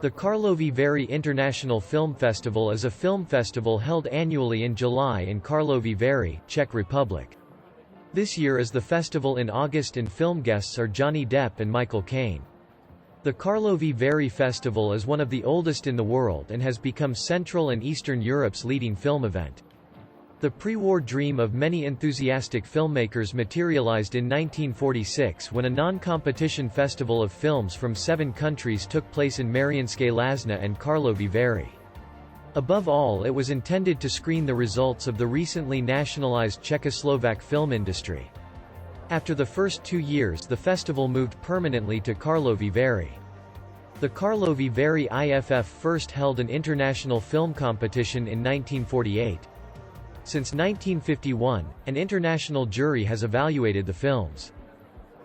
The Karlovy Vary International Film Festival is a film festival held annually in July in Karlovy Vary, Czech Republic. This year is the festival in August and film guests are Johnny Depp and Michael Caine. The Karlovy Vary Festival is one of the oldest in the world and has become Central and Eastern Europe's leading film event. The pre-war dream of many enthusiastic filmmakers materialized in 1946 when a non-competition festival of films from 7 countries took place in Mariánské Lázně and Karlovy Vary. Above all, it was intended to screen the results of the recently nationalized Czechoslovak film industry. After the first 2 years, the festival moved permanently to Karlovy Vary. The Karlovy Vary IFF first held an international film competition in 1948. Since 1951, an international jury has evaluated the films.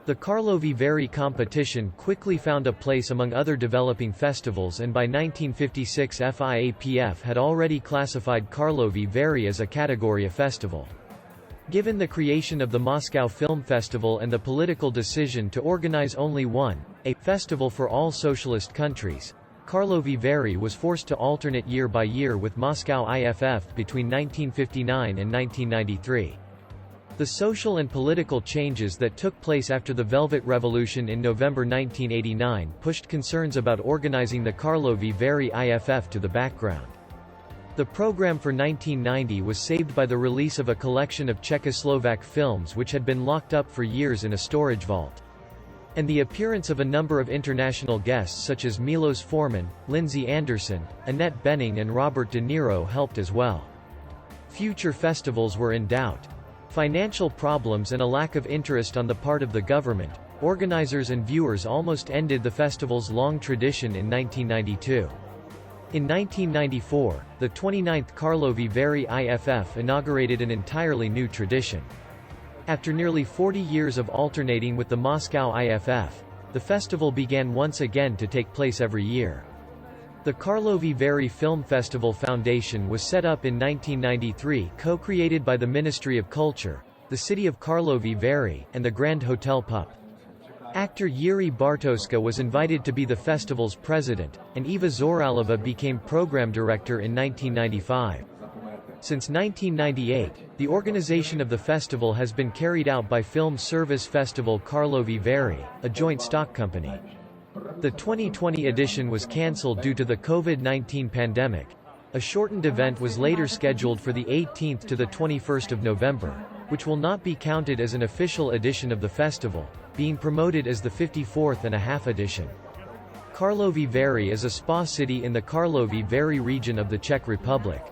The Karlovy Vary competition quickly found a place among other developing festivals, and by 1956 FIAPF had already classified Karlovy Vary as a category A festival. Given the creation of the Moscow Film Festival and the political decision to organize only one, a festival for all socialist countries, Karlovy Vary was forced to alternate year by year with Moscow IFF between 1959 and 1993. The social and political changes that took place after the Velvet Revolution in November 1989 pushed concerns about organizing the Karlovy Vary IFF to the background. The program for 1990 was saved by the release of a collection of Czechoslovak films which had been locked up for years in a storage vault. And the appearance of a number of international guests such as Milos Forman, Lindsay Anderson, Annette Bening and Robert De Niro helped as well. Future festivals were in doubt. Financial problems and a lack of interest on the part of the government, organizers and viewers almost ended the festival's long tradition in 1992. In 1994, the 29th Karlovy Vary IFF inaugurated an entirely new tradition. After nearly 40 years of alternating with the Moscow IFF, the festival began once again to take place every year. The Karlovy Vary Film Festival Foundation was set up in 1993, co-created by the Ministry of Culture, the city of Karlovy Vary, and the Grand Hotel Pup. Actor Jiří Bartoška was invited to be the festival's president, and Eva Zoralova became program director in 1995. Since 1998, the organization of the festival has been carried out by Film Service Festival Karlovy Vary, a joint stock company. The 2020 edition was cancelled due to the COVID-19 pandemic. A shortened event was later scheduled for the 18th to the 21st of November, which will not be counted as an official edition of the festival, being promoted as the 54th edition. Karlovy Vary is a spa city in the Karlovy Vary region of the Czech Republic.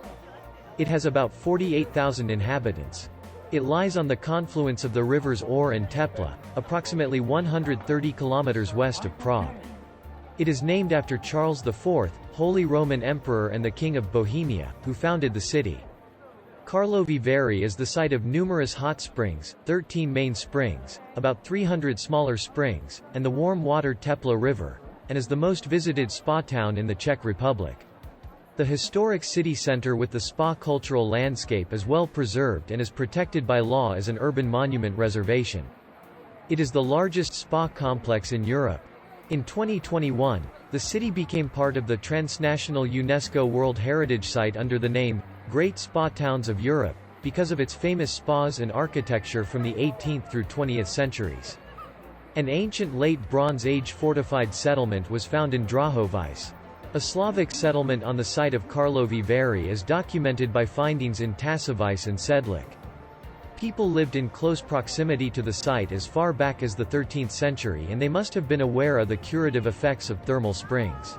It has about 48,000 inhabitants. It lies on the confluence of the rivers Or and Tepla, approximately 130 kilometers west of Prague. It is named after Charles IV, Holy Roman Emperor and the King of Bohemia, who founded the city. Karlovy Vary is the site of numerous hot springs, 13 main springs, about 300 smaller springs, and the warm water Tepla River, and is the most visited spa town in the Czech Republic. The historic city center with the spa cultural landscape is well preserved and is protected by law as an urban monument reservation. It is the largest spa complex in Europe. In 2021, the city became part of the transnational UNESCO World Heritage Site under the name, Great Spa Towns of Europe, because of its famous spas and architecture from the 18th through 20th centuries. An ancient Late Bronze Age fortified settlement was found in Drahovice. A Slavic settlement on the site of Karlovy Vary is documented by findings in Tasovice and Sedlik. People lived in close proximity to the site as far back as the 13th century, and they must have been aware of the curative effects of thermal springs.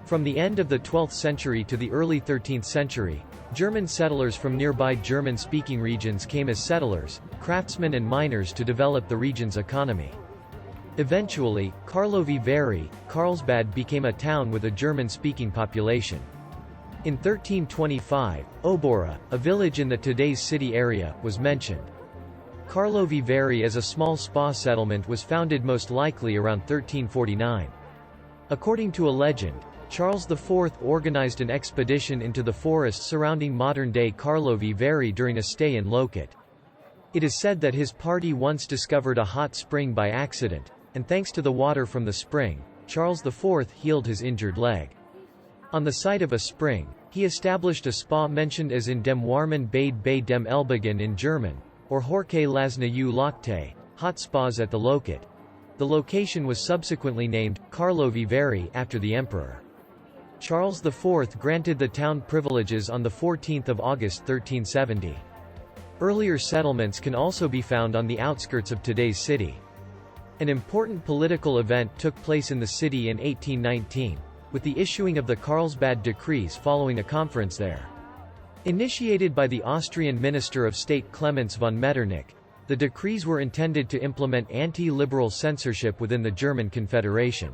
From the end of the 12th century to the early 13th century, German settlers from nearby German-speaking regions came as settlers, craftsmen and miners to develop the region's economy. Eventually, Karlovy Vary, Carlsbad became a town with a German-speaking population. In 1325, Obora, a village in the today's city area, was mentioned. Karlovy Vary as a small spa settlement was founded most likely around 1349. According to a legend, Charles IV organized an expedition into the forests surrounding modern-day Karlovy Vary during a stay in Lokot. It is said that his party once discovered a hot spring by accident, and thanks to the water from the spring, Charles IV healed his injured leg. On the site of a spring, he established a spa mentioned as in dem Warmen Bade bei dem Elbegen in German, or Horke Lasna u Lokte, hot spas at the Loket. The location was subsequently named Karlovy Vary after the emperor. Charles IV granted the town privileges on 14 August 1370. Earlier settlements can also be found on the outskirts of today's city. An important political event took place in the city in 1819, with the issuing of the Carlsbad decrees following a conference there. Initiated by the Austrian Minister of State Clemens von Metternich, the decrees were intended to implement anti-liberal censorship within the German Confederation.